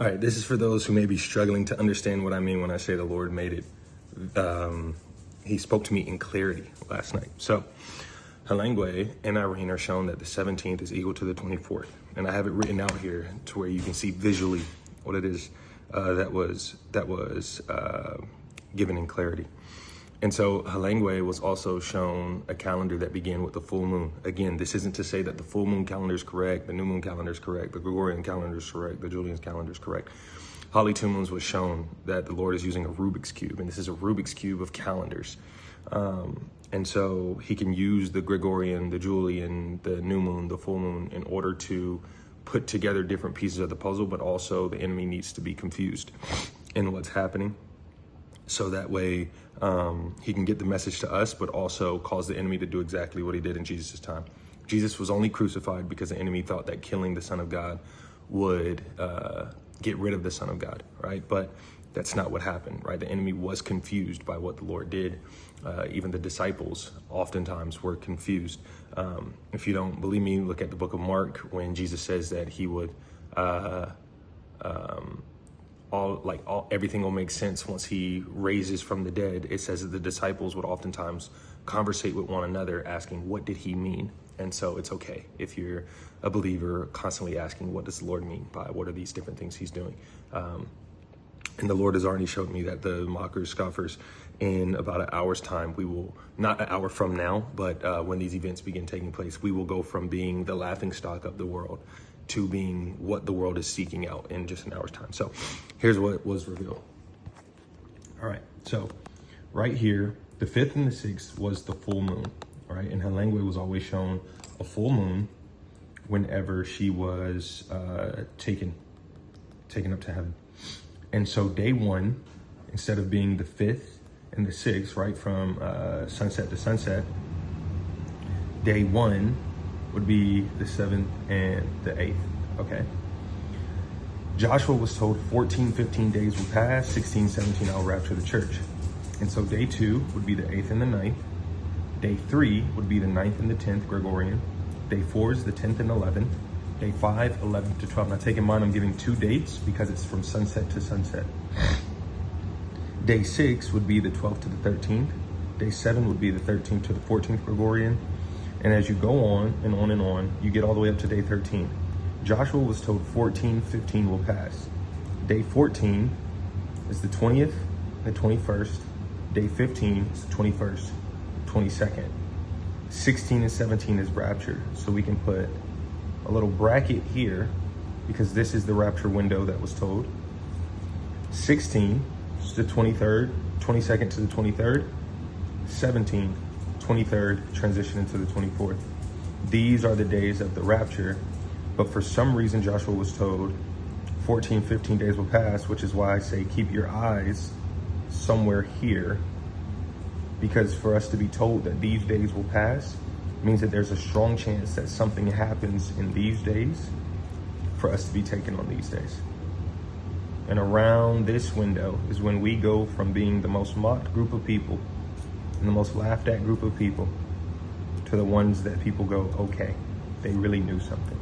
All right, this is for those who may be struggling to understand what I mean when I say the Lord made it. He spoke to me in clarity last night. So, Halangue and Irene are shown that the 17th is equal to the 24th. And I have it written out here to where you can see visually what it is that was given in clarity. And so Halangue was also shown a calendar that began with the full moon. Again, this isn't to say that the full moon calendar is correct, the new moon calendar is correct, the Gregorian calendar is correct, the Julian calendar is correct. Holly Two Moons was shown that the Lord is using a Rubik's Cube, and this is a Rubik's Cube of calendars. And so he can use the Gregorian, the Julian, the new moon, the full moon in order to put together different pieces of the puzzle, but also the enemy needs to be confused in what's happening. So that way he can get the message to us, but also cause the enemy to do exactly what he did in Jesus' time. Jesus was only crucified because the enemy thought that killing the Son of God would get rid of the Son of God, right? But that's not what happened, right? The enemy was confused by what the Lord did. Even the disciples oftentimes were confused. If you don't believe me, look at the book of Mark when Jesus says that he would everything will make sense once he raises from the dead. It says that the disciples would oftentimes conversate with one another asking, what did he mean? And so it's okay if you're a believer constantly asking, what does the Lord mean by what are these different things he's doing? And the Lord has already showed me that the mockers, scoffers, in about an hour's time, we will, not an hour from now, but when these events begin taking place, we will go from being the laughing stock of the world to being what the world is seeking out in just an hour's time. So here's what was revealed. All right, so right here, the 5th and the 6th was the full moon, all right? And Halangue was always shown a full moon whenever she was taken up to heaven. And so day 1, instead of being the 5th and the 6th, right, from sunset to sunset, day 1 would be the 7th and the 8th, okay? Joshua was told 14, 15 days will pass, 16, 17, I'll rapture the church. And so day 2 would be the 8th and the 9th. Day 3 would be the 9th and the 10th, Gregorian. Day 4 is the 10th and 11th. Day 5, 11th to 12th. Now take in mind, I'm giving 2 dates because it's from sunset to sunset. Day 6 would be the 12th to the 13th. Day 7 would be the 13th to the 14th, Gregorian. And as you go on and on and on, you get all the way up to day 13. Joshua was told 14, 15 will pass. Day 14 is the 20th, the 21st. Day 15 is the 21st, 22nd. 16 and 17 is rapture. So we can put a little bracket here because this is the rapture window that was told. 16 is the 23rd, 22nd to the 23rd. 17, 23rd, transition into the 24th. These are the days of the rapture, but for some reason Joshua was told 14, 15 days will pass, which is why I say keep your eyes somewhere here, because for us to be told that these days will pass means that there's a strong chance that something happens in these days for us to be taken on these days. And around this window is when we go from being the most mocked group of people and the most laughed at group of people to the ones that people go, okay, they really knew something.